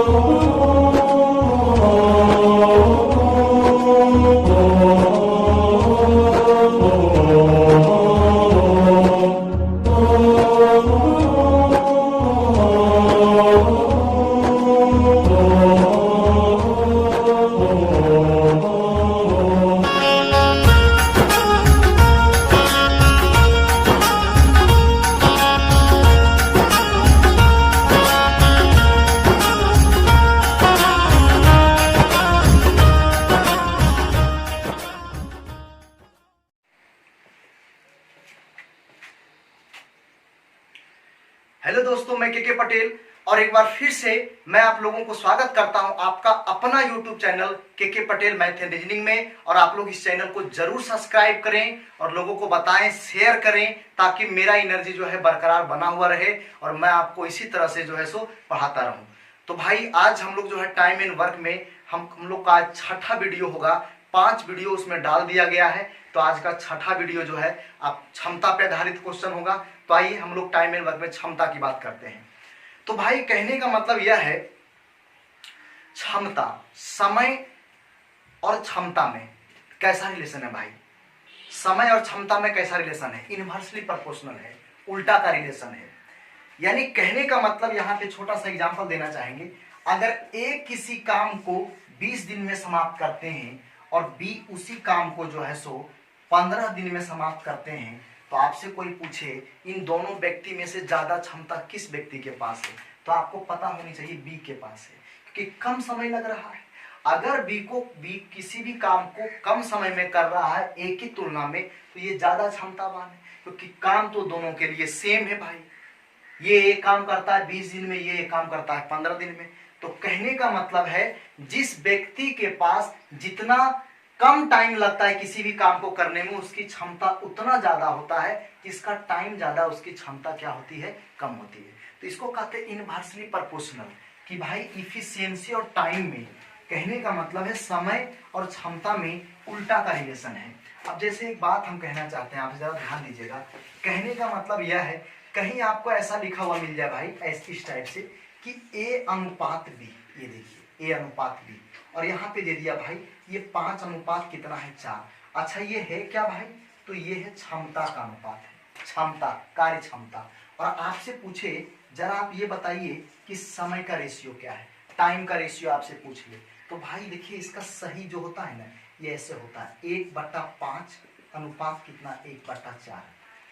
Hello दोस्तों, मैं के पटेल और एक बार फिर से मैं आप लोगों को स्वागत करता हूं आपका अपना YouTube चैनल के पटेल मैथ एंड रीजनिंग में। और आप लोग इस चैनल को जरूर सब्सक्राइब करें और लोगों को बताएं, शेयर करें, ताकि मेरा एनर्जी जो है बरकरार बना हुआ रहे और मैं आपको इसी तरह से जो है सो पढ़ाता रहूं। तो भाई आज हम लोग जो है टाइम एंड वर्क में हम लोग का आज छठा वीडियो होगा। 5 वीडियो उसमें डाल दिया गया है, तो आज का छठा वीडियो जो है आप क्षमता पे आधारित क्वेश्चन होगा। तो आइए हम लोग टाइम एंड वर्क में क्षमता की बात करते हैं। तो भाई कहने का मतलब यह है, क्षमता, समय और क्षमता में कैसा रिलेशन है भाई? समय और क्षमता में कैसा रिलेशन है? इनवर्सली प्रोपोर्शनल है, उल्टा का रिलेशन है। यानी कहने का मतलब यहाँ पे छोटा सा एग्जांपल देना चाहेंगे, अगर ए किसी काम को 20 दिन में समाप्त करते हैं और बी उसी काम को जो है सो 15 दिन में समाप्त करते हैं, तो आपसे कोई पूछे इन दोनों व्यक्ति में से ज्यादा क्षमता किस व्यक्ति के पास है, तो आपको पता होनी चाहिए बी के पास है, क्योंकि कम समय लग रहा है। अगर बी किसी भी काम को कम समय में कर रहा है ए की तुलना में, तो ये ज्यादा क्षमतावान है, क्योंकि काम तो दोनों के लिए सेम है भाई। ये एक काम करता है 20 दिन में, ये एक काम करता है 15 दिन में। तो कहने का मतलब है, जिस व्यक्ति के पास जितना कम टाइम लगता है किसी भी काम को करने में, उसकी क्षमता उतना ज्यादा होता है। जिसका टाइम ज्यादा, उसकी क्षमता क्या होती है? कम होती है। तो इसको कहते हैं इनवर्सली प्रोपोर्शनल, कि भाई इफिशियंसी और टाइम में, कहने का मतलब है समय और क्षमता में उल्टा का रिलेशन है। अब जैसे एक बात हम कहना चाहते हैं, आप जरा ध्यान दीजिएगा। कहने का मतलब यह है, कहीं आपको ऐसा लिखा हुआ मिल जाए भाई इस टाइप से कि ए अनुपात बी, ये देखिए ए अनुपात बी, और यहाँ पे दे दिया भाई ये 5 अनुपात कितना है? 4। अच्छा ये है क्या भाई? तो ये है क्षमता का अनुपात है, क्षमता, कार्य क्षमता। और आपसे पूछे जरा आप ये बताइए कि समय का रेशियो क्या है, टाइम का रेशियो आपसे पूछ ले, तो भाई देखिए इसका सही जो होता है ना, ये ऐसे होता है 1/5 अनुपात कितना? 1/4।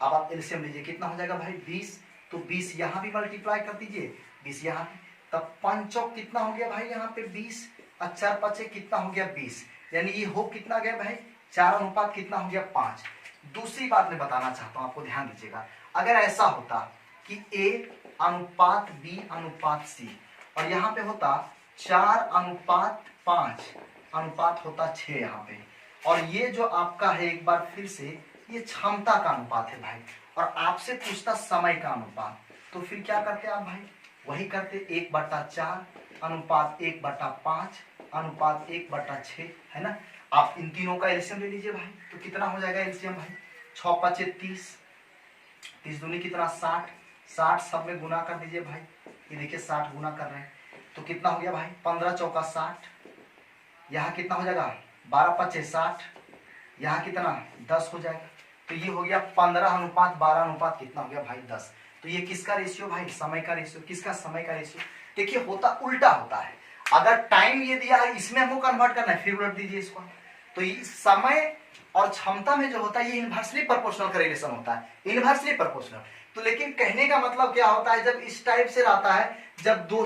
अब आप एलसीएम लीजिए, कितना हो जाएगा भाई? 20। तो 20 यहाँ भी मल्टीप्लाई कर दीजिए, 20 यहाँ भी, तब 5 चौक कितना हो गया भाई? यहाँ पे 20, 4 5 कितना हो गया? 20। यानी ये हो कितना गया भाई? 4 अनुपात कितना हो गया? 5। दूसरी बात मैं बताना चाहता हूँ, आपको ध्यान दीजिएगा। अगर ऐसा होता कि A अनुपात B अनुपात C, और यहाँ पे होता 4 अनुपात 5 अनुपात होता 6 यहाँ पे, और ये जो आपका है, एक बार फिर से, ये क्षमता का अनुपात है भाई, और आपसे पूछता समय का अनुपात, तो फिर क्या करते आप भाई? वही करते 1/4 अनुपात 1/5 अनुपात 1/6, है ना। आप इन तीनों का एलसीएम ले लीजिए भाई, तो कितना हो जाएगा एलसीएम भाई? 6 5 30, 30 दूनी कितना? 60, 60 सब में गुना कर दीजिए भाई। ये देखिए 60 गुना कर रहे हैं, तो कितना हो गया भाई? 15 चौका 60, यहाँ कितना हो जाएगा? 12 5 60, यहाँ कितना? 10 हो जाएगा। तो ये हो गया 15 अनुपात 12 अनुपात कितना हो गया भाई? 10। तो ये किसका रेशियो भाई? समय का रेशियो। किसका? समय का रेशियो। देखिए होता उल्टा होता है। अगर टाइम ये दिया है, इसमें हमको कन्वर्ट करना है, फिर उलट दीजिए इसको। तो ये समय और क्षमता में जो होता है, ये इनवर्सली प्रोपोर्शनल का रिलेशन होता है, इनवर्सली प्रोपोर्शनल। तो लेकिन कहने का मतलब क्या होता है, जब इस टाइप से रहता है, जब दो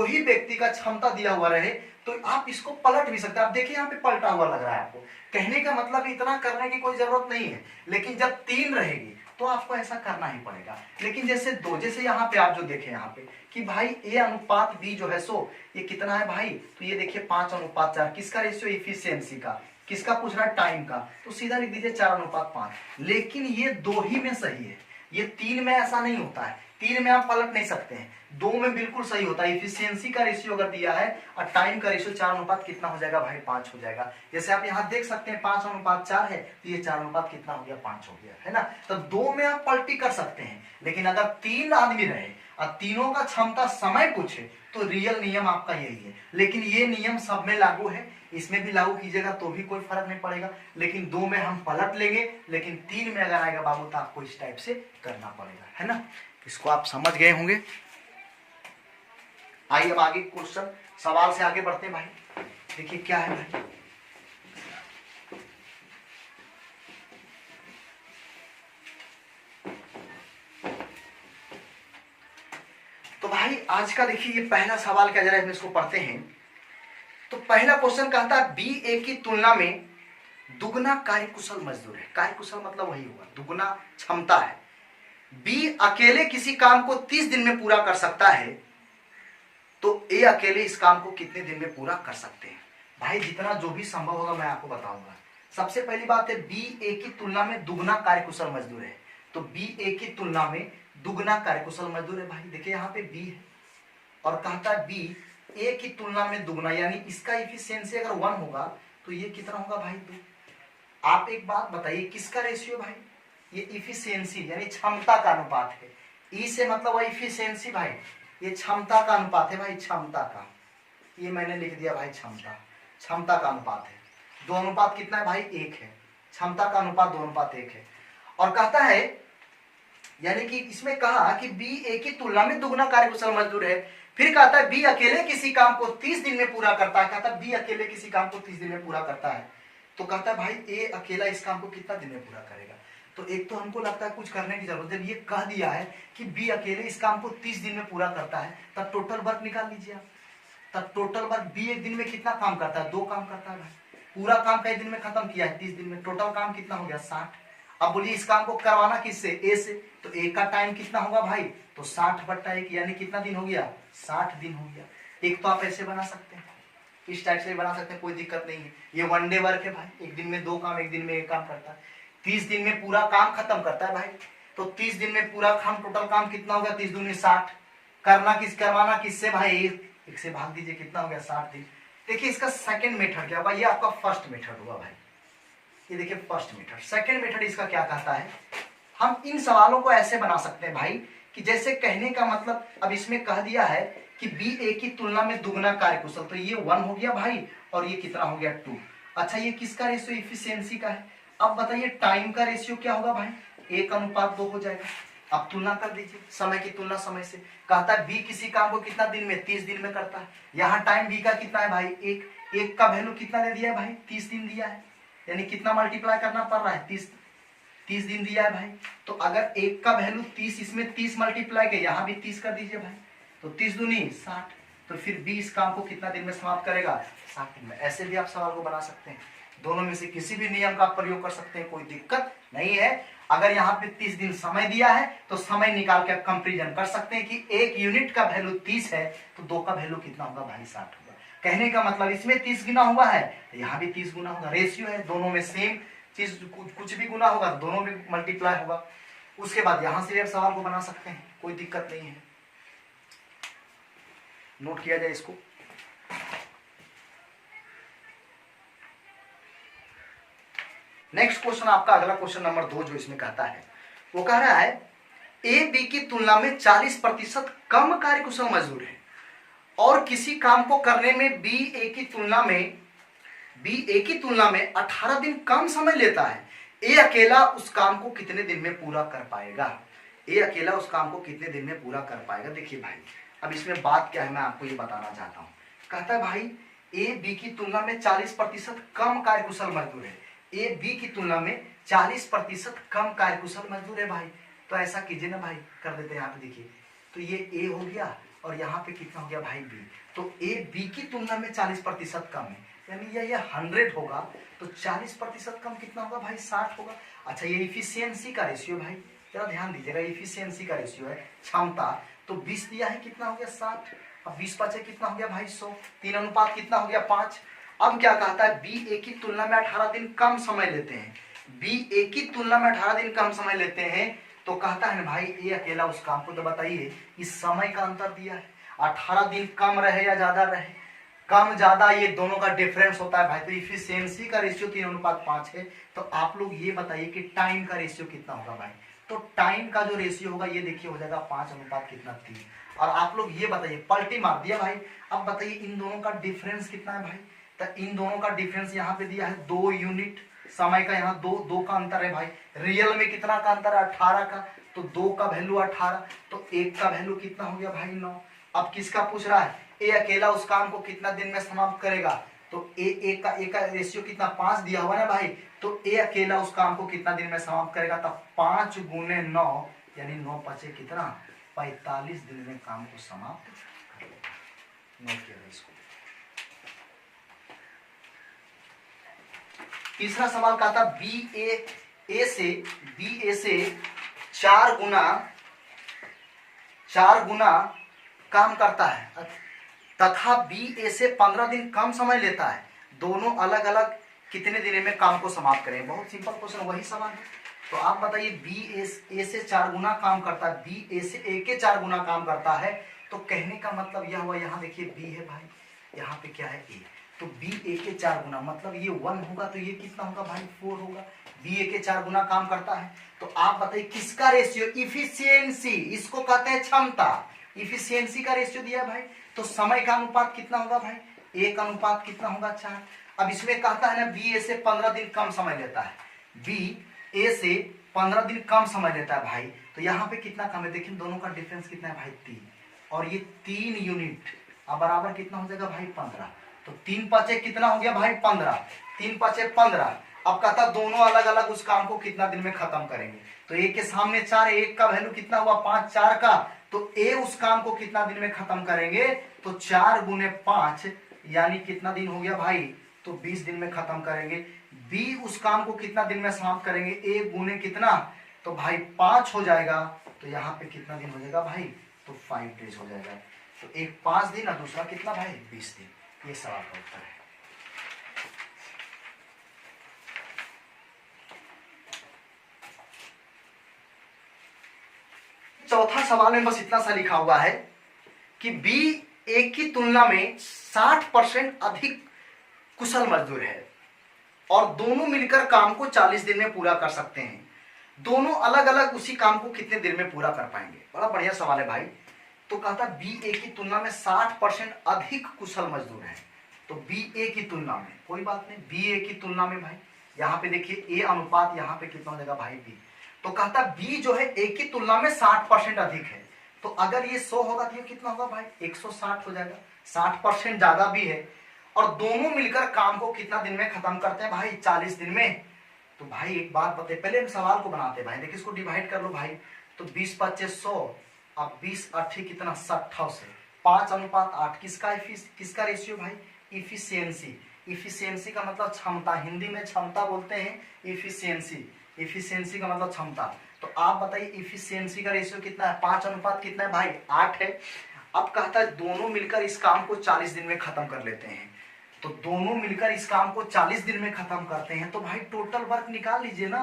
ही व्यक्ति का क्षमता दिया हुआ रहे, तो आप इसको पलट भी सकते हैं। आप देखिए यहाँ पे पलटा हुआ लग रहा है आपको। कहने का मतलब इतना करने की कोई जरूरत नहीं है, लेकिन जब 3 रहेगी तो आपको ऐसा करना ही पड़ेगा। लेकिन जैसे 2, जैसे यहाँ पे आप जो देखें यहाँ पे कि भाई ए अनुपात बी जो है सो ये कितना है भाई? तो ये देखिए 5 अनुपात 4, किसका रेशियो? इफिशियंसी का। किसका पूछ रहा है? टाइम का। तो सीधा लिख दीजिए 4 अनुपात 5। लेकिन ये 2 ही में सही है, ये 3 में ऐसा नहीं होता है। 3 में आप पलट नहीं सकते हैं, 2 में बिल्कुल सही होता है। इफिशियंसी का रेशियो अगर दिया है और टाइम का रेशियो 4 अनुपात कितना हो जाएगा भाई? 5 हो जाएगा। जैसे आप यहाँ देख सकते हैं 5 अनुपात 4 है, तो ये 4 अनुपात कितना हो गया? 5 हो गया, है ना। तो 2 में आप पलटी कर सकते हैं, लेकिन अगर 3 आदमी रहे, और तीनों का क्षमता समय पूछे तो रियल नियम आपका यही है। लेकिन ये नियम सब में लागू है, इसमें भी लागू कीजिएगा तो भी कोई फर्क नहीं पड़ेगा। लेकिन 2 में हम पलट लेंगे, लेकिन 3 में अगर आएगा बाबू तो आपको इस टाइप से करना पड़ेगा, है ना। इसको आप समझ गए होंगे। आइए अब आगे क्वेश्चन सवाल से आगे बढ़ते हैं भाई। देखिए क्या है भाई, तो भाई आज का देखिए ये पहला सवाल क्या, जरा हम इसको पढ़ते हैं। तो पहला क्वेश्चन कहता है बी ए की तुलना में दुगना कार्यकुशल मजदूर है। कार्यकुशल मतलब वही हुआ, दुगना क्षमता है। बी अकेले किसी काम को 30 दिन में पूरा कर सकता है, तो ए अकेले इस काम को कितने दिन में पूरा कर सकते हैं। भाई जितना जो भी संभव होगा मैं आपको बताऊंगा। सबसे पहली बात है बी ए की तुलना में दुगना कार्यकुशल मजदूर है, तो बी ए की तुलना में दुगना कार्यकुशल मजदूर है। भाई देखिए यहाँ पे बी है और कहता है बी ए की तुलना में दुगना, यानी इसका इफिशियंसी अगर 1 होगा तो ये कितना होगा भाई 2। आप एक बात बताइए किसका रेशियो भाई, ये इफिशियंसी यानी क्षमता का अनुपात है। ई से मतलब वह इफिशियंसी भाई, ये क्षमता का अनुपात है भाई, क्षमता का। ये मैंने लिख दिया भाई क्षमता, क्षमता का अनुपात है। 2 अनुपात कितना है भाई 1 है, क्षमता का अनुपात 2 अनुपात 1 है। और कहता है यानी कि इसमें कहा कि बी ए की तुलना में दुगना कार्यकुशल मजदूर है। फिर कहता है बी अकेले किसी काम को 30 दिन में पूरा करता है। कहता है बी अकेले किसी काम को 30 दिन में पूरा करता है, तो कहता है भाई ए अकेला इस काम को कितना दिन में पूरा करेगा। तो एक तो हमको लगता है कुछ करने की जरूरत है। ये कह दिया है कि बी अकेले इस काम को 30 दिन में पूरा करता है, तब टोटल वर्क निकाल लीजिए आप। तब टोटल वर्क बी एक दिन में कितना काम करता है, 2 काम करता है भाई। पूरा काम कई दिन में खत्म किया है 30 दिन में, टोटल काम कितना हो गया 60। अब बोलिए इस काम को करवाना किससे, ए से, तो ए का टाइम कितना होगा भाई, तो 60/1 यानी कितना दिन हो गया 60 दिन हो गया। एक तो आप ऐसे बना सकते हैं, इस टाइप से बना सकते हैं, कोई दिक्कत नहीं है। ये 1 डे वर्क है भाई, एक दिन में 2 काम, एक दिन में 1 काम करता है। 30 दिन में पूरा काम खत्म करता है भाई, तो 30 दिन में पूरा काम, टोटल काम कितना हो गया 30 दूनी 60। करवाना किससे भाई, 1 से भाग दीजिए, कितना हो गया 60 दिन। देखिए इसका सेकंड मेथड क्या होगा, ये आपका फर्स्ट मेथड होगा भाई। ये देखिए फर्स्ट मेथड। सेकंड मेथड इसका क्या कहता है, हम इन सवालों को ऐसे बना सकते हैं भाई कि जैसे कहने का मतलब, अब इसमें कह दिया है कि बी ए की तुलना में दुगना कार्यकुशल, तो ये 1 हो गया भाई और ये कितना हो गया 2। अच्छा ये किसका रेशियो, इफिशियंसी का है। अब बताइए टाइम का रेशियो क्या होगा भाई, 1:2 हो जाएगा। अब तुलना कर दीजिए, समय की तुलना समय से। कहता है बी किसी काम को कितना दिन में, 30 दिन में करता है। यहाँ टाइम बी का कितना है भाई 1 का वैल्यू कितना दे दिया है भाई 30 दिन दिया है, यानी कितना मल्टीप्लाई करना पड़ रहा है 30 दिन दिया है भाई। तो अगर 1 का वैल्यू 30, इसमें 30 मल्टीप्लाई के यहाँ भी 30 कर दीजिए भाई, तो 30 दूनी 60। तो फिर बी इस काम को कितना दिन में समाप्त करेगा 60 दिन में। ऐसे भी आप सवाल को बना सकते हैं, दोनों में से किसी भी नियम का प्रयोग कर सकते हैं, कोई दिक्कत नहीं है। अगर यहाँ पे 30 दिन समय दिया है तो समय निकाल के आप कंपेरिजन कर सकते हैं कि 1 यूनिट का वैल्यू 30 है तो 2 का वैल्यू कितना होगा भाई 60 होगा। कहने का मतलब इसमें 30 गुना हुआ है तो यहाँ भी 30 गुना होगा, रेशियो है, दोनों में सेम चीज, कुछ भी गुना होगा तो दोनों में मल्टीप्लाई होगा। उसके बाद यहां से आप सवाल को बना सकते हैं, कोई दिक्कत नहीं है, नोट किया जाए इसको। नेक्स्ट क्वेश्चन आपका अगला क्वेश्चन नंबर 2 जो इसमें कहता है, वो कह रहा है ए बी की तुलना में 40% कम कार्यकुशल मजदूर है और किसी काम को करने में बी ए की तुलना में 18 दिन कम समय लेता है। ए अकेला उस काम को कितने दिन में पूरा कर पाएगा, ए अकेला उस काम को कितने दिन में पूरा कर पाएगा। देखिए भाई अब इसमें बात क्या है मैं आपको ये बताना चाहता हूं। कहता है भाई ए बी की तुलना में 40% कम कार्यकुशल मजदूर है, ए बी की तुलना में 40% कम कार्यकुशल मजदूर है भाई। तो ऐसा कीजिए ना भाई, कर देते हैं यहाँ पे, देखिए तो ये ए हो गया और यहाँ पे कितना हो गया भाई बी। तो ए बी की तुलना में 40% कम है, यानी ये 100 होगा तो 40% कम कितना होगा भाई 60 होगा। अच्छा ये इफिशियंसी का रेशियो भाई, जरा ध्यान दीजिएगा, इफिशियंसी का रेशियो है क्षमता, तो 20 दिया है कितना हो गया 60, अब 20 बचे कितना हो गया भाई 100, 3 अनुपात कितना हो गया 5। अब क्या कहता है बी ए की तुलना में 18 दिन कम समय लेते हैं, बी ए की तुलना में 18 दिन कम समय लेते हैं, तो कहता है भाई ए अकेला उस काम को, तो बताइए इस समय का अंतर दिया है, 18 दिन कम रहे या ज्यादा रहे, कम ज्यादा ये दोनों का डिफरेंस होता है भाई। तो इफिशियंसी का रेशियो 3:5 है, तो आप लोग ये बताइए कि टाइम का रेशियो कितना होगा भाई। तो टाइम का जो रेशियो होगा ये देखिए हो जाएगा 5:3। और आप लोग ये बताइए, पलटी मार दिया भाई। अब बताइए इन दोनों का डिफरेंस कितना है भाई। तो इन दोनों का डिफरेंस यहाँ पे दिया है 2 यूनिट। समय का यहाँ दो का अंतर है भाई। रियल में कितना का अंतर है, 18 का। तो 2 का वैल्यू 18, तो 1 का वैल्यू कितना हो गया भाई, 9। अब किसका पूछ रहा है, ए अकेला उस काम को कितना दिन में समाप्त करेगा। तो ए का रेशियो कितना, 5 दिया हुआ ना भाई। तो ए अकेला उस काम को कितना दिन में समाप्त करेगा, तब 5 गुने 9 यानी 9 पचे कितना, 45 दिन में काम को समाप्त करेगा। नोट किया इसको। तीसरा सवाल का था बी ए से 4 गुना काम करता है तथा बी ए से 15 दिन कम समय लेता है। दोनों अलग अलग कितने दिन में काम को समाप्त करें। बहुत सिंपल क्वेश्चन, वही सवाल है। तो आप बताइए बी ए से 4 गुना काम करता है, बी ए से ए के 4 गुना काम करता है। तो कहने का मतलब यह हुआ, यहाँ देखिए बी है भाई, यहाँ पे क्या है ए। तो बी ए के 4 गुना मतलब ये 1 होगा, तो ये कितना होगा भाई, 4 होगा। बी ए के 4 गुना काम करता है। तो आप बताइए किसका रेशियो, इफिशियंसी, इसको कहते हैं क्षमता। इफिशियंसी का रेशियो दिया भाई। तो समय का अनुपात कितना होगा भाई, ए का अनुपात कितना होगा, 4। अब इसमें कहता है ना बी ए से 15 दिन कम समय लेता है, बी ए से 15 दिन कम समय लेता है भाई। तो यहाँ पे कितना कम है, देखिए दोनों का डिफरेंस कितना है भाई, 3। और ये 3 यूनिट अब बराबर कितना हो जाएगा भाई, 15। तो 3 पचे कितना हो गया भाई, 15। 3 पचे 15। अब कहता दोनों अलग अलग उस काम को कितना दिन में खत्म करेंगे। तो एक के सामने 4, एक का वैल्यू कितना हुआ 5, 4 का। तो ए उस काम को कितना दिन में खत्म करेंगे, तो 4 गुने 5 यानी कितना दिन हो गया भाई, तो 20 दिन में खत्म करेंगे। बी उस काम को कितना दिन में समाप्त करेंगे, ए गुने कितना, तो भाई 5 हो जाएगा। तो यहाँ पे कितना दिन हो जाएगा भाई, तो 5 डेज हो जाएगा। तो एक 5 दिन और दूसरा कितना भाई, 20 दिन। ये सवाल का उत्तर है। चौथा सवाल में बस इतना सा लिखा हुआ है कि बी ए की तुलना में 60% अधिक कुशल मजदूर है और दोनों मिलकर काम को 40 दिन में पूरा कर सकते हैं। दोनों अलग अलग उसी काम को कितने दिन में पूरा कर पाएंगे। बड़ा बढ़िया सवाल है भाई। तो कहता बी ए की तुलना में 60% अधिक कुशल मजदूर है। तो बी ए की तुलना में, कोई बात नहीं, बी ए की तुलना में भाई, यहाँ पे देखिए ए अनुपात यहाँ पे कितना हो जाएगा भाई, बी। तो कहता बी जो है ए की तुलना में 60% अधिक है। तो अगर ये 100 होगा तो ये कितना होगा भाई, 160 हो जाएगा। 60% ज्यादा भी है और दोनों मिलकर काम को कितना दिन में खत्म करते हैं भाई, 40 दिन में। तो भाई एक बात बताइए, पहले हम सवाल को बनाते हैं भाई। देखिए इसको डिवाइड कर लो भाई। तो 20 पच्चे 100, अब 20 8 कितना 60 से 5:8। किसका रेशियो भाई, इफिशियंसी। इफिशियंसी का मतलब क्षमता, हिंदी में क्षमता बोलते हैं इफिशियंसी। इफिशियंसी का मतलब क्षमता। तो आप बताइए इफिशियंसी का रेशियो कितना है, 5 कितना है भाई, 8 है। अब कहता है दोनों मिलकर इस काम को 40 दिन में खत्म कर लेते हैं। तो दोनों मिलकर इस काम को 40 दिन में खत्म करते हैं। तो भाई टोटल वर्क निकाल लीजिए ना।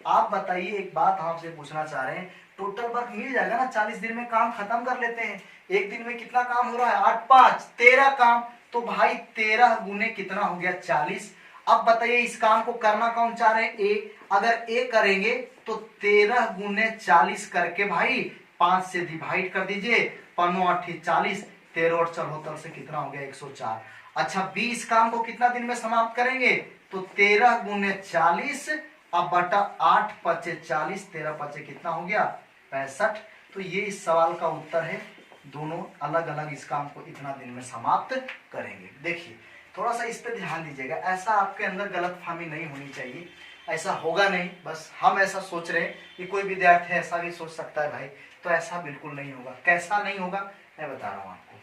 आप बताइए, एक बात आपसे पूछना चाह रहे हैं, टोटल वर्क मिल जाएगा ना, 40 दिन में काम खत्म कर लेते हैं। एक दिन में कितना काम हो रहा है, 8 5 13 काम। तो भाई 13 गुने कितना हो गया, 40। अब बताइए इस काम को करना कौन चाह रहे हैं, ए। अगर ए करेंगे तो 13 गुने 40 करके भाई 5 से डिवाइड कर दीजिए, 5 8 40, 13 और 74 से कितना हो गया, 104। अच्छा बी इस काम को कितना दिन में समाप्त करेंगे, तो 13 गुने 40 अब बटा 8 पचे 40, 13 पचे कितना हो गया, 65। तो ये इस सवाल का उत्तर है। दोनों अलग अलग इस काम को इतना दिन में समाप्त करेंगे। देखिए थोड़ा सा इस पे ध्यान दीजिएगा, ऐसा आपके अंदर गलतफहमी नहीं होनी चाहिए। ऐसा होगा नहीं, बस हम ऐसा सोच रहे हैं कि कोई विद्यार्थी ऐसा भी सोच सकता है भाई, तो ऐसा बिल्कुल नहीं होगा। कैसा नहीं होगा मैं बता रहा हूं आपको।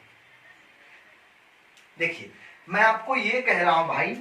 देखिए मैं आपको ये कह रहा हूं भाई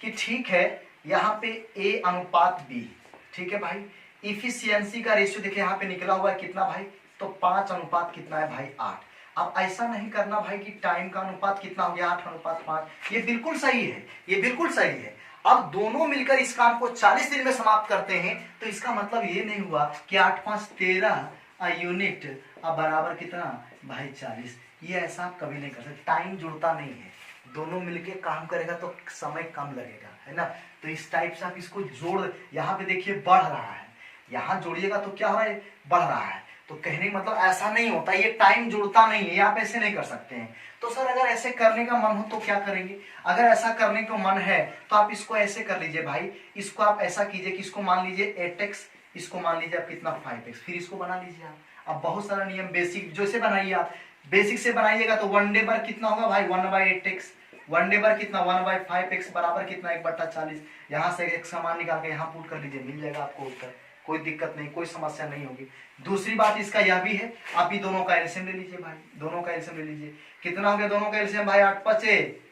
कि ठीक है यहाँ पे ए अनुपात बी, ठीक है भाई। इफिशियंसी का रेशियो देखिए यहाँ पे निकला हुआ है कितना भाई, तो 5 अनुपात कितना है भाई, 8। अब ऐसा नहीं करना भाई कि टाइम का अनुपात कितना हो गया, 8:5। ये बिल्कुल सही है, ये बिल्कुल सही है। अब दोनों मिलकर इस काम को 40 दिन में समाप्त करते हैं। तो इसका मतलब ये नहीं हुआ कि 8 5 13 यूनिट अब बराबर कितना भाई 40। ये ऐसा कभी नहीं कर सकते, टाइम जुड़ता नहीं है। दोनों मिलके काम करेगा तो समय कम लगेगा, है ना। तो इस टाइप से आप इसको जोड़, यहाँ पे देखिए बढ़ रहा है, यहाँ जोड़िएगा तो क्या हो रहा है, बढ़ रहा है। तो कहने का मतलब ऐसा नहीं होता, ये टाइम जुड़ता नहीं है, आप ऐसे नहीं कर सकते हैं। तो सर अगर ऐसे करने का मन हो तो क्या करेंगे, अगर ऐसा करने का मन है तो आप इसको ऐसे कर लीजिए भाई, इसको आप ऐसा कीजिए कि इसको मान लीजिए 8x, इसको मान लीजिए आप कितना 5x, फिर इसको बना लीजिए आप। अब बहुत सारा नियम बेसिक जैसे बनाइए आप, बेसिक से बनाइएगा तो 1 डे पर कितना होगा भाई 1/8x, 1 डे पर कितना 1/5x बराबर कितना 1/40। यहाँ से एक समान निकाल के यहाँ पुट कर लीजिए, मिल जाएगा आपको उत्तर, कोई दिक्कत नहीं, कोई समस्या नहीं होगी। दूसरी बात इसका यह भी है, आप ही दोनों का एलसीएम ले लीजिए भाई, दोनों का एलसीएम ले लीजिए, कितना हो गया दोनों का एलसीएम भाई 8 5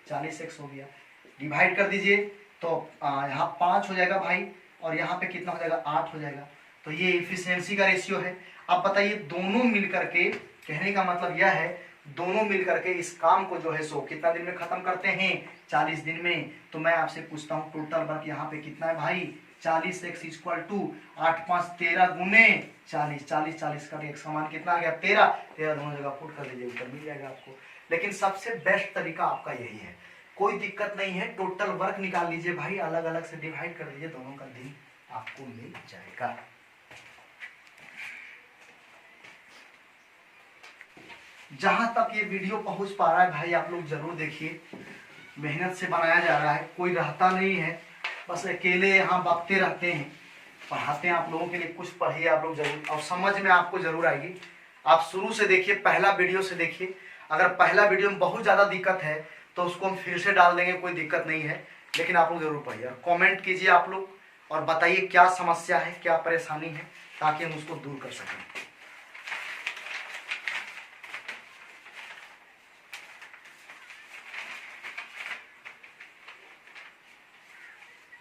40x हो गया, डिवाइड कर दीजिए तो यहाँ 5 हो जाएगा भाई, और यहाँ पे कितना हो जाएगा 8 हो जाएगा। तो ये इफिशियंसी का रेशियो है। अब बताइए दोनों मिलकर के, कहने का मतलब यह है दोनों मिलकर के इस काम को जो है सो कितना दिन में खत्म करते हैं 40 दिन में। तो मैं आपसे पूछता हूँ टोटल वर्क यहाँ पे कितना है भाई 40x इक्वल टू 8 5 13 गुने 40, 40 40 का एक समान कितना आ गया 13, 13 दोनों जगह पुट कर दीजिए, उत्तर मिल जाएगा आपको। लेकिन सबसे बेस्ट तरीका आपका यही है, कोई दिक्कत नहीं है, टोटल वर्क निकाल लीजिए भाई, अलग अलग से डिवाइड कर दीजिए, दोनों का दिन आपको मिल जाएगा। जहां तक ये वीडियो पहुंच पा रहा है भाई आप लोग जरूर देखिए, मेहनत से बनाया जा रहा है, कोई रहता नहीं है, बस अकेले यहाँ बकते रहते हैं, पढ़ाते हैं आप लोगों के लिए, कुछ पढ़िए आप लोग जरूर और समझ में आपको जरूर आएगी। आप शुरू से देखिए, पहला वीडियो से देखिए, अगर पहला वीडियो में बहुत ज़्यादा दिक्कत है तो उसको हम फिर से डाल देंगे, कोई दिक्कत नहीं है, लेकिन आप लोग जरूर पढ़िए, कॉमेंट कीजिए आप लोग और बताइए क्या समस्या है, क्या परेशानी है, ताकि हम उसको दूर कर सकें।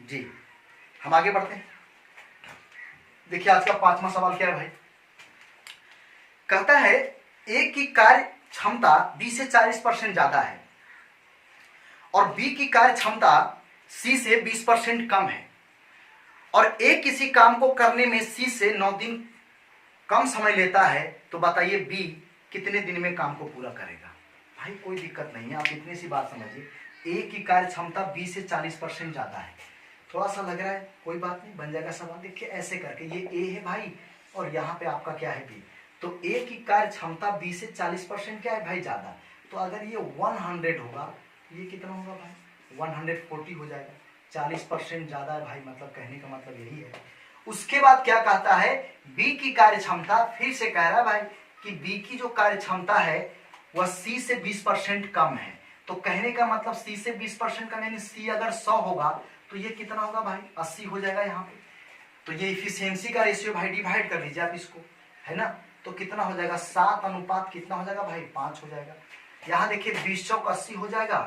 जी हम आगे बढ़ते हैं। देखिए आज का 5वां सवाल क्या है भाई, कहता है ए की कार्य क्षमता बी से 40% ज्यादा है और बी की कार्य क्षमता सी से 20% कम है, और ए किसी काम को करने में सी से 9 दिन कम समय लेता है, तो बताइए बी कितने दिन में काम को पूरा करेगा। भाई कोई दिक्कत नहीं है, आप इतनी सी बात समझिए, ए की कार्य क्षमता बी से 40% ज्यादा है, थोड़ा सा लग रहा है, कोई बात नहीं, बन जाएगा सवाल। देखिए ऐसे करके, ये ए है भाई और यहाँ पे आपका क्या है बी, तो ए की कार्य क्षमता बी से 40% क्या है भाई ज्यादा, तो अगर ये 100 होगा ये कितना होगा भाई 140 हो जाएगा, 40% ज्यादा है भाई, मतलब कहने का मतलब यही है। उसके बाद क्या कहता है, बी की कार्य क्षमता, फिर से कह रहा है भाई कि बी की जो कार्य क्षमता है वह सी से 20% कम है, तो कहने का मतलब सी से 20% कम, यानी सी अगर 100 होगा तो ये कितना होगा भाई 80 हो जाएगा यहाँ पे। तो ये इफिशियंसी का रेशियो भाई डिवाइड कर लीजिए आप इसको, है ना, तो कितना हो जाएगा 7 अनुपात कितना हो जाएगा भाई 5 हो जाएगा। यहाँ देखिए 20 चौक 80 हो जाएगा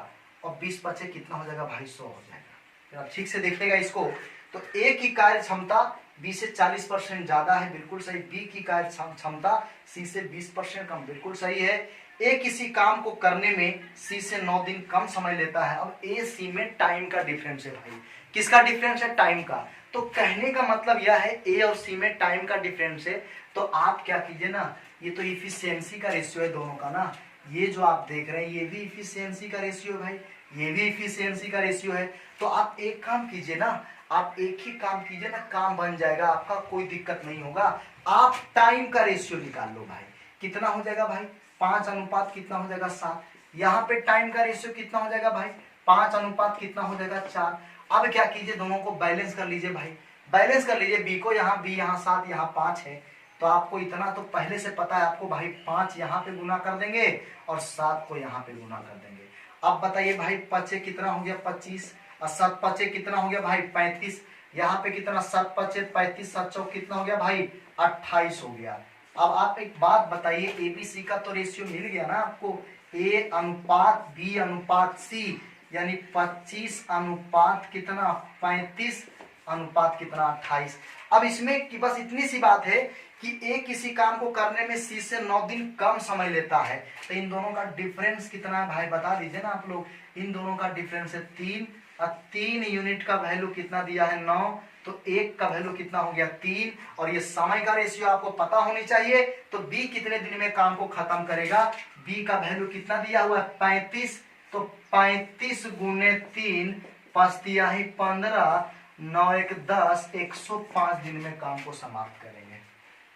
और 20 बचे कितना हो जाएगा भाई 100 हो जाएगा। आप ठीक से देखिएगा इसको, तो ए की कार्य क्षमता बी से 40% ज्यादा है, बिल्कुल सही, बी की कार्य क्षमता सी से 20% कम, बिल्कुल सही है। ए किसी काम को करने में सी से 9 दिन कम समय लेता है। अब ए सी में टाइम का डिफरेंस है भाई, किसका डिफरेंस है टाइम का, तो कहने का मतलब यह है ए और सी में टाइम का डिफरेंस है, तो आप क्या कीजिए ना, ये तो इफिशियंसी का रेशियो है दोनों का ना, ये जो आप देख रहे हैं ये भी इफिशियंसी का रेशियो है भाई, ये भी इफिशियंसी का रेशियो है। तो आप एक काम कीजिए ना, आप एक ही काम कीजिए ना, काम बन जाएगा आपका, कोई दिक्कत नहीं होगा। आप टाइम का रेशियो निकाल लो भाई, कितना हो जाएगा भाई 5 अनुपात कितना हो जाएगा 7, यहाँ पे टाइम का रेशियो कितना हो जाएगा भाई 5 अनुपात कितना हो जाएगा 4। अब क्या कीजिए, दोनों को बैलेंस कर लीजिए भाई, बैलेंस कर लीजिए, बी को यहाँ, बी यहाँ 7 यहाँ 5 है, तो आपको इतना तो पहले से पता है आपको भाई, 5 यहाँ पे गुना कर देंगे और 7 को यहाँ पे गुना कर देंगे। अब बताइए भाई 5 कितना हो गया 25 और 7 5 कितना हो गया भाई 35, यहाँ पे कितना 7 5 35, 7 चौक कितना हो गया भाई 28 हो गया। अब आप एक बात बताइए, एबीसी का तो रेशियो मिल गया ना आपको, ए अनुपात बी अनुपात सी, यानी 25 अनुपात कितना 35 अनुपात कितना 28। अब इसमें कि बस इतनी सी बात है कि ए किसी काम को करने में सी से 9 दिन कम समय लेता है, तो इन दोनों का डिफरेंस कितना है भाई बता दीजिए ना आप लोग, इन दोनों का डिफरेंस है 3, और 3 यूनिट का वैल्यू कितना दिया है 9, तो 1 का वैल्यू कितना हो गया 3, और ये समय का रेशियो आपको पता होनी चाहिए। तो बी कितने दिन में काम को खत्म करेगा, बी का वैल्यू कितना दिया हुआ है 35, तो 35 गुने 3 5 15 9 1 10, 105 दिन में काम को समाप्त करेंगे।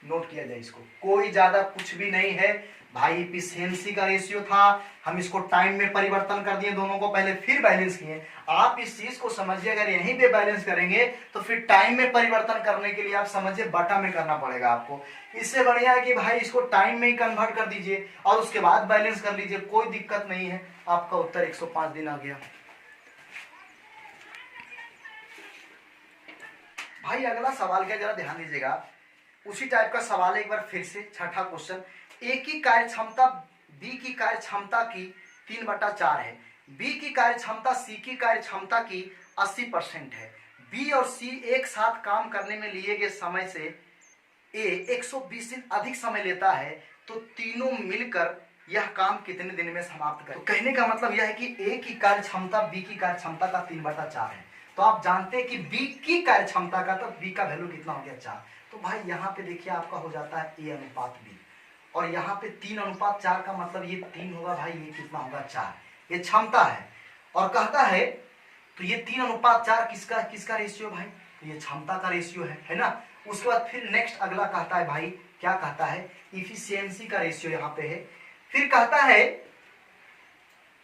नोट किया जाए इसको, कोई ज्यादा कुछ भी नहीं है भाई। इफिशियंसी का रेशियो था, हम इसको टाइम में परिवर्तन कर दिए दोनों को, पहले फिर बैलेंस किए। आप इस चीज को समझिए, अगर यहीं पे बैलेंस करेंगे तो फिर टाइम में परिवर्तन करने के लिए आप समझिए बटा में करना पड़ेगा आपको। इससे बढ़िया है कि भाई इसको टाइम में ही कन्वर्ट कर दीजिए और उसके बाद बैलेंस कर लीजिए, कोई दिक्कत नहीं है। आपका उत्तर 105 दिन आ गया। भाई अगला सवाल क्या, जरा ध्यान दीजिएगा, उसी टाइप का सवाल है एक बार फिर से। छठा क्वेश्चन, ए की कार्य क्षमता बी की कार्य क्षमता की 3/4 है। बी की कार्य क्षमता सी की कार्य क्षमता की 80% है। बी और सी एक साथ काम करने में लिए गए समय से ए 120 दिन अधिक समय लेता है, तो तीनों मिलकर यह काम कितने दिन में समाप्त करें। तो कहने का मतलब यह है कि ए की कार्य क्षमता बी की कार्य क्षमता का 3/4 है। तो आप जानते हैं कि बी की कार्य क्षमता का, तो बी का वैल्यू कितना हो गया 4। तो भाई यहाँ पे देखिए आपका हो जाता है ए अनुपात बी, और यहाँ पे 3/4 का मतलब ये 3 होगा भाई, ये कितना होगा 4, ये क्षमता है। और कहता है तो ये 3/4 किसका किसका रेशियो भाई, तो ये क्षमता का रेशियो है ना। उसके बाद फिर नेक्स्ट अगला कहता है भाई, क्या कहता है, इफिशियंसी का रेशियो यहाँ पे है। फिर कहता है,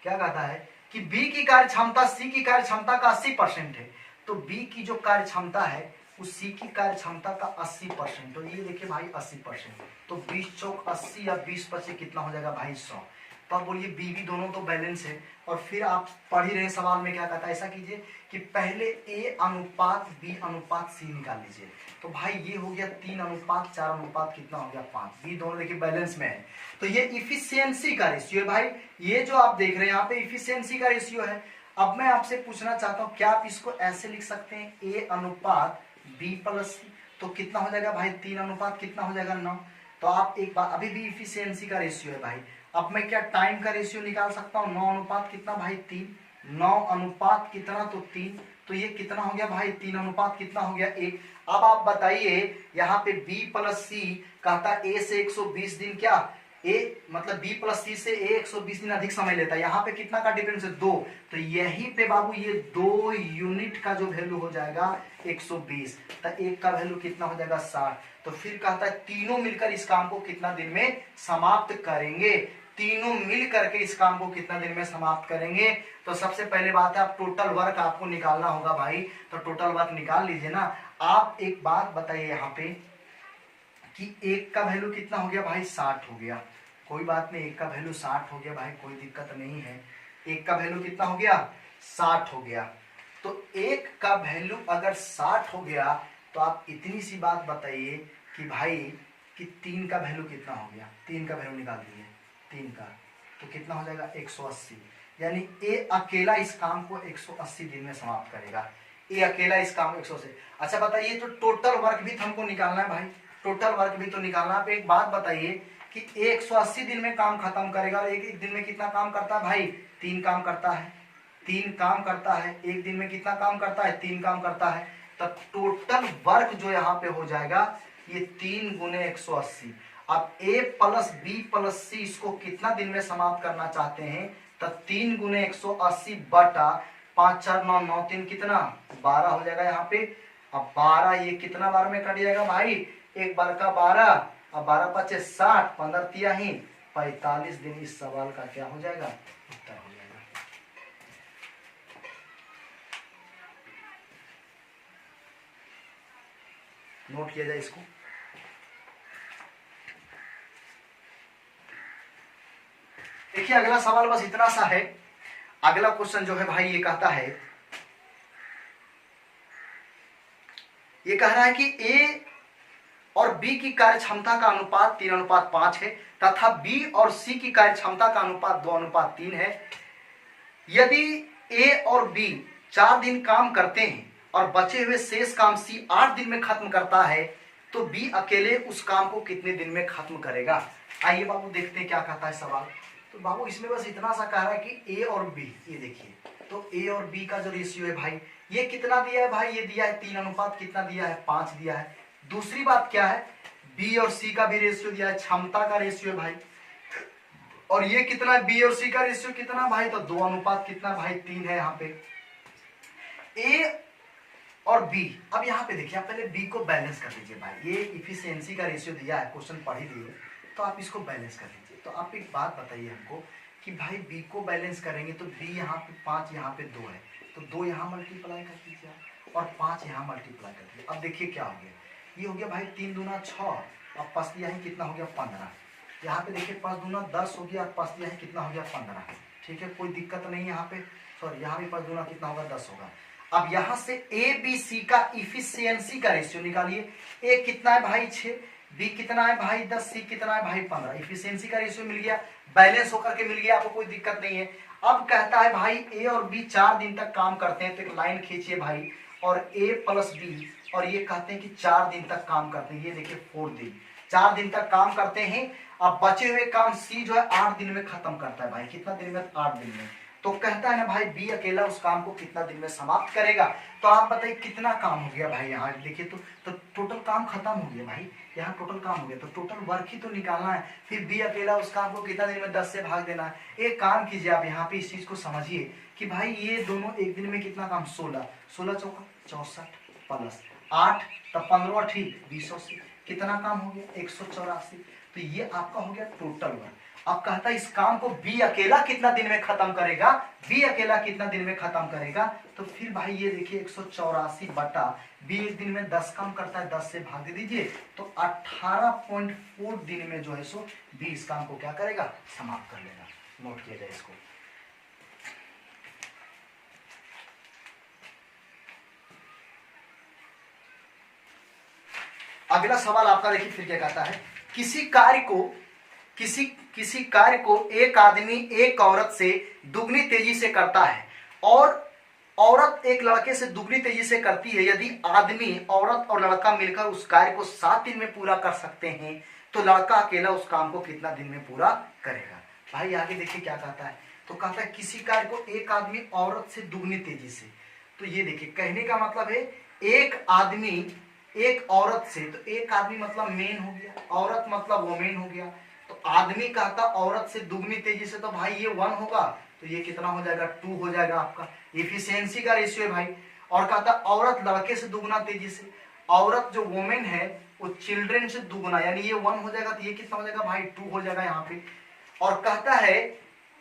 क्या कहता है कि बी की कार्य क्षमता सी की कार्य क्षमता का 80% है। तो बी की जो कार्य क्षमता है उस सी की कार्य क्षमता का 80%, तो ये देखिए भाई 80%, तो 20 चौक 80 या 20 पचे कितना हो जाएगा भाई 100। तो आप बोलिए बी भी दोनों तो बैलेंस है। और फिर आप पढ़ ही रहे सवाल में क्या कहता है, ऐसा कीजिए कि पहले ए अनुपात बी अनुपात सी निकाल लीजिए। तो भाई ये हो गया 3/4 अनुपात कितना हो गया 5, बी दोनों देखिए बैलेंस में है। तो ये इफिशियंसी का रेशियो है भाई, ये जो आप देख रहे हैं यहाँ पे इफिशियंसी का रेशियो है। अब मैं आपसे पूछना चाहता हूँ, क्या आप इसको ऐसे लिख सकते हैं, ए अनुपात बी प्लस सी, तो कितना हो जाएगा भाई 3 अनुपात कितना हो जाएगा 9। तो आप एक बार, अभी भी इफिशियंसी का रेशियो है भाई। अब मैं क्या टाइम का रेशियो निकाल सकता हूँ, 9 अनुपात कितना भाई 3, 9 अनुपात कितना तो 3, तो ये कितना हो गया भाई 3 अनुपात कितना हो गया 1। अब आप बताइए यहाँ पे बी प्लस सी कहता है ए से 120 दिन, क्या ए मतलब बी प्लस सी से ए 120 दिन अधिक समय लेता है। यहाँ पे कितना का डिफरेंस है 2, तो यही पे बाबू ये 2 यूनिट का जो वैल्यू हो जाएगा 120, तो एक का वैल्यू कितना हो जाएगा 60। तो फिर कहता है तीनों मिलकर इस काम को कितना दिन में समाप्त करेंगे, तीनों मिल करके इस काम को कितना दिन में समाप्त करेंगे। तो सबसे पहले बात है, आप टोटल वर्क आपको निकालना होगा भाई, तो टोटल वर्क निकाल लीजिए ना। आप एक बात बताइए यहाँ पे कि एक का वैल्यू कितना हो गया भाई 60 हो गया, कोई बात नहीं, एक का वैल्यू 60 हो गया भाई, कोई दिक्कत नहीं है। एक का वैल्यू कितना हो गया 60 हो गया। तो एक का वैल्यू अगर 60 हो गया तो आप इतनी सी बात बताइए कि भाई कि 3 का वैल्यू कितना हो गया, 3 का वैल्यू निकाल दीजिए, 3 का तो कितना हो जाएगा 180, यानी ए अकेला इस काम को 180 दिन में समाप्त करेगा, ए अकेला इस काम को 180। अच्छा बताइए, तो टोटल वर्क भी हमको निकालना है भाई, टोटल वर्क भी तो निकालना। आप एक बात बताइए कि 180 दिन में काम खत्म करेगा, और एक दिन में कितना काम करता है भाई 3 काम करता है, 3 काम करता है, एक दिन में कितना काम करता है 3 काम करता है। तो टोटल वर्क जो यहाँ पे हो जाएगा ये 3 गुने 180। अब ए प्लस बी प्लस सी इसको कितना दिन में समाप्त करना चाहते हैं, तो 3 गुने 180 बटा 5 4 9 9 3 कितना 12 हो जाएगा यहाँ पे। अब 12 ये कितना बार में कट जाएगा भाई, एक बार का 12, अब 12 पचे 60, 15 तियाही 45 दिन इस सवाल का क्या हो जाएगा उत्तर हो जाएगा। नोट किया जाए इसको। देखिए अगला सवाल बस इतना सा है। अगला क्वेश्चन जो है भाई ये कहता है, ये कह रहा है कि ए और बी की कार्य क्षमता का अनुपात 3:5 है तथा बी और सी की कार्य क्षमता का अनुपात 2:3 है। यदि ए और बी 4 दिन काम करते हैं और बचे हुए शेष काम सी 8 दिन में खत्म करता है, तो बी अकेले उस काम को कितने दिन में खत्म करेगा। आइए बाबू देखते हैं क्या कहता है सवाल। तो बाबू इसमें बस इतना सा कह रहा है कि ए और बी, ये देखिए तो ए और बी का जो रेशियो है भाई ये कितना दिया है भाई, ये दिया है 3 अनुपात कितना दिया है 5 दिया है। दूसरी बात क्या है, बी और सी का भी रेशियो दिया है, क्षमता का रेशियो है भाई, और ये कितना है बी और सी का रेशियो कितना भाई, तो 2 अनुपात कितना भाई 3 है यहाँ पे। ए और बी। अब यहाँ पे देखिए, आप पहले बी को बैलेंस कर लीजिए भाई, ये इफिशियंसी का रेशियो दिया है, क्वेश्चन पढ़ ही लिए, तो आप इसको बैलेंस कर लीजिए। तो आप एक बात बताइए हमको कि भाई बी को बैलेंस करेंगे तो बी यहाँ पे 5, यहाँ पे 2 है, तो 2 यहाँ मल्टीप्लाई कर दीजिए आप, और 5 यहाँ मल्टीप्लाई कर दीजिए। अब देखिए क्या हो गया, ये हो गया भाई 3 दूना 6, अब पास दिया है कितना हो गया 15। यहाँ पे देखिए 5 दूना 10 हो गया, और पास दिया है कितना हो गया 15। ठीक है, कोई दिक्कत नहीं है यहाँ पे, सॉरी यहाँ भी 5 दूना कितना होगा 10 होगा। अब यहाँ से ए बी सी का इफिशियंसी का रेशियो निकालिए। ए कितना है भाई 6, बी कितना है भाई 10, सी कितना है भाई 15। इफिशियंसी का रेशियो मिल गया, बैलेंस होकर के मिल गया, आपको कोई दिक्कत नहीं है। अब कहता है भाई ए और बी 4 दिन तक काम करते हैं, तो एक लाइन खींचिए भाई, और ए प्लस बी, और ये कहते हैं कि 4 दिन तक काम करते हैं, ये देखिए 4 दिन, 4 दिन तक काम करते हैं। अब बचे हुए काम सी जो है 8 दिन में खत्म करता है भाई, कितना दिन में 8 दिन में। तो कहता है ना भाई बी अकेला उस काम को कितना दिन में समाप्त करेगा। तो आप बताइए कितना काम हो गया भाई, यहाँ देखिए तो टोटल काम खत्म हो गया भाई, यहाँ टोटल काम हो गया, तो टोटल वर्क ही तो निकालना है। फिर बी अकेला उस काम को कितना दिन में 10 से भाग देना है। एक काम कीजिए आप यहाँ पे इस चीज को समझिए कि भाई ये दोनों एक दिन में कितना काम, 16, 16 चौका 64 प्लस 8, तब 15 ठीक 20, कितना काम हो गया 184। तो ये आपका हो गया टोटल वर्क। अब कहता है इस काम को बी अकेला कितना दिन में खत्म करेगा, बी अकेला कितना दिन में खत्म करेगा। तो फिर भाई ये देखिए 184 बटा बी एक दिन में 10 काम करता है, 10 से भाग दे दीजिए, तो 18.4 दिन में जो है सो बी इस काम को क्या करेगा, समाप्त कर लेगा। नोट किया जाए इसको। अगला सवाल आपका देखिए फिर क्या कहता है, किसी कार्य को एक आदमी एक औरत से दुगनी तेजी से करता है, और औरत एक लड़के से दुगनी तेजी से करती है। यदि आदमी, औरत और लड़का मिलकर उस कार्य को 7 दिन में पूरा कर सकते हैं, तो लड़का अकेला उस काम को कितना दिन में पूरा करेगा। भाई आगे देखिए क्या कहता है, तो कहता है किसी कार्य को एक आदमी औरत से दुगनी तेजी से। तो ये देखिए कहने का मतलब है एक आदमी एक औरत से, तो एक आदमी मतलब मेन हो गया, औरत मतलब वोमेन हो गया। तो आदमी कहता औरत से दुगनी तेजी से, तो भाई ये 1 होगा, तो ये कितना हो जाएगा 2 हो जाएगा आपका, इफिशियंसी का रेशियो है भाई। और कहता औरत लड़के से दुगना तेजी से, औरत जो वोमेन है वो चिल्ड्रेन से दुगना, यानी ये 1 हो जाएगा, तो ये कितना हो जाएगा भाई 2 हो जाएगा यहाँ पे। और कहता है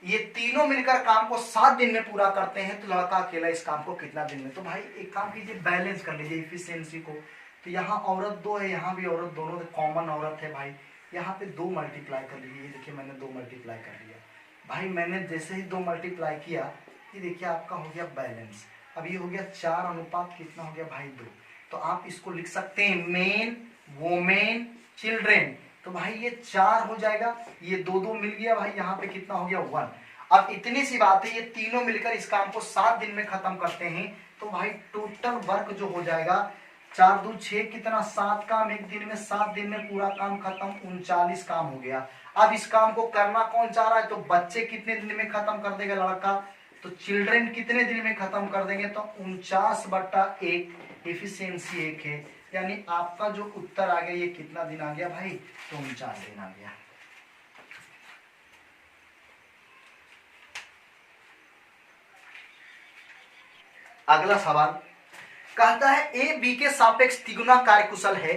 ये तीनों मिलकर काम को 7 दिन में पूरा करते हैं, तो लड़का अकेला इस काम को कितना दिन में। तो भाई एक काम कीजिए, बैलेंस कर लीजिए इफिशियंसी को। तो यहाँ औरत 2 है, यहाँ भी औरत, दोनों कॉमन औरत है भाई, यहाँ पे 2 मल्टीप्लाई कर लीजिए। ये देखिए मैंने 2 मल्टीप्लाई कर लिया भाई, मैंने जैसे ही 2 मल्टीप्लाई किया, ये देखिए आपका हो गया बैलेंस। अब ये हो गया 4 अनुपात कितना हो गया भाई 2। तो आप इसको लिख सकते हैं मेन, वोमेन, चिल्ड्रेन। तो भाई ये 4 हो जाएगा, ये 2 मिल गया भाई, यहाँ पे कितना हो गया 1। अब इतनी सी बात है, ये तीनों मिलकर इस काम को 7 दिन में खत्म करते हैं, तो भाई टोटल वर्क जो हो जाएगा 4 दूनी 6, कितना 7 काम एक दिन में, 7 दिन में पूरा काम खत्म, 39 काम हो गया। अब इस काम को करना कौन चाह रहा है, तो बच्चे कितने दिन में खत्म कर देगा लड़का, तो चिल्ड्रेन कितने दिन में खत्म कर देंगे, तो 49/1, इफिशियंसी 1 है। यानी आपका जो उत्तर आ गया ये कितना दिन आ गया भाई, तो 49 दिन आ गया। अगला सवाल कहता है ए बी के सापेक्ष तिगुना कार्यकुशल है।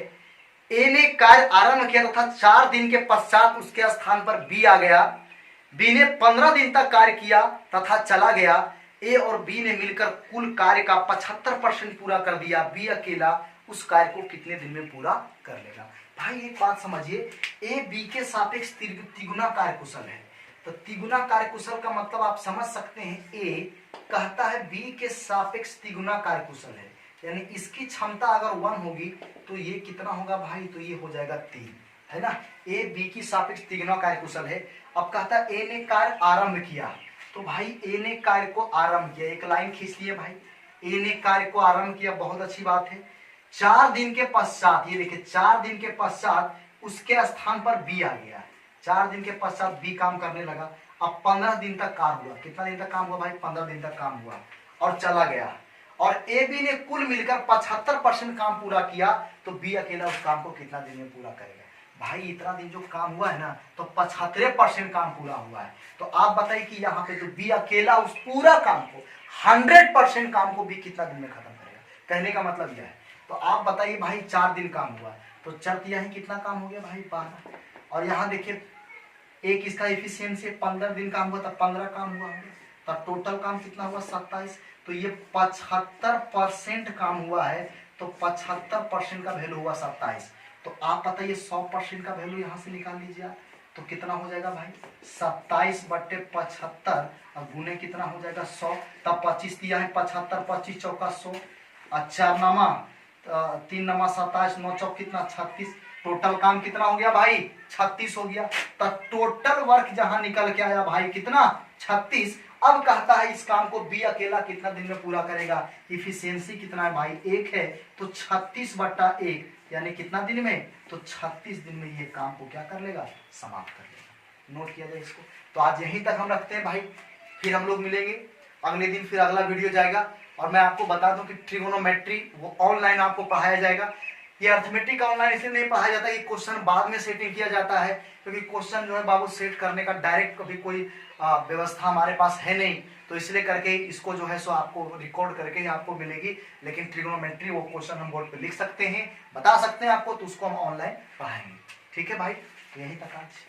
ए ने कार्य आरंभ किया तथा 4 दिन के पश्चात उसके स्थान पर बी आ गया। बी ने 15 दिन तक कार्य किया तथा चला गया। ए और बी ने मिलकर कुल कार्य का 75% पूरा कर दिया। बी अकेला उस कार्य को कितने दिन में पूरा कर लेगा। भाई एक बात समझिए, ए बी के सापेक्ष तिगुना कार्यकुशल है, तो तिगुना कार्यकुशल का मतलब आप समझ सकते हैं, ए कहता है बी के सापेक्ष तिगुना कार्यकुशल है, यानी इसकी क्षमता अगर 1 होगी तो ये कितना होगा भाई, तो ये हो जाएगा 3, है ना। ए बी की सापेक्ष तिगुना कार्यकुशल है। अब कहता है ए ने कार्य आरंभ किया, तो भाई ए ने कार्य को आरंभ किया, एक लाइन खींच लिए भाई, ए ने कार्य को आरंभ किया, बहुत अच्छी बात है। 4 दिन के पश्चात, ये देखिए 4 दिन के पश्चात उसके स्थान पर बी आ गया। 4 दिन के पश्चात बी काम करने लगा। अब 15 दिन तक काम हुआ, कितना दिन तक काम हुआ भाई, 15 दिन तक काम हुआ और चला गया। और ए बी ने कुल मिलकर 75% काम पूरा किया, तो बी अकेला उस काम को कितना दिन में पूरा करेगा। भाई इतना दिन जो काम हुआ है ना, तो 75% काम पूरा हुआ है। तो आप बताइए कि यहाँ पे जो बी अकेला उस पूरा काम को 100% काम को बी कितना दिन में खत्म करेगा। कहने का मतलब यह है। तो आप बताइए भाई 4 दिन काम हुआ है तो चर तिया ही कितना काम हो गया भाई 12। और यहाँ देखिए एक इसका एफिशिएंसी 15 दिन काम हुआ तब 15 काम हुआ होगा, तब टोटल काम कितना हुआ 27। तो ये 75% काम हुआ है तो 75% का वैल्यू हुआ 27। तो आप बताइए 100% का वैल्यू यहाँ से निकाल लीजिए आप, तो कितना हो जाएगा भाई 27/75 और गुने कितना हो जाएगा 100, तब 25 दिया है 75, 25 चौका 100 और 4 नमा 3 नमा 27, 9 चौक कितना 36। टोटल काम कितना हो गया भाई 36 हो गया। तो टोटल वर्क जहां निकल के आया भाई कितना 36। अब कहता है इस काम को बी अकेला कितना दिन में पूरा करेगा, इफिशियंसी कितना है भाई 1 है तो 36/1 यानी कितना दिन में, तो 36 दिन में ये काम को क्या कर लेगा, समाप्त कर लेगा। नोट किया जाए इसको। तो आज यहीं तक हम रखते हैं भाई, फिर हम लोग मिलेंगे अगले दिन, फिर अगला वीडियो जाएगा। और मैं आपको बता दूं कि ट्रिगोनोमेट्री वो ऑनलाइन आपको पढ़ाया जाएगा। ये अर्थमेटिक ऑनलाइन इसलिए नहीं पढ़ाया जाता है कि क्वेश्चन बाद में सेटिंग किया जाता है, क्योंकि क्वेश्चन जो है बाबू सेट करने का डायरेक्ट कभी कोई व्यवस्था हमारे पास है नहीं, तो इसलिए करके इसको जो है सो आपको रिकॉर्ड करके ही आपको मिलेगी। लेकिन ट्रिगोनोमेट्री वो क्वेश्चन हम बोर्ड पे लिख सकते हैं, बता सकते हैं आपको, तो उसको हम ऑनलाइन पढ़ाएंगे। ठीक है भाई, तो यहीं तक आज।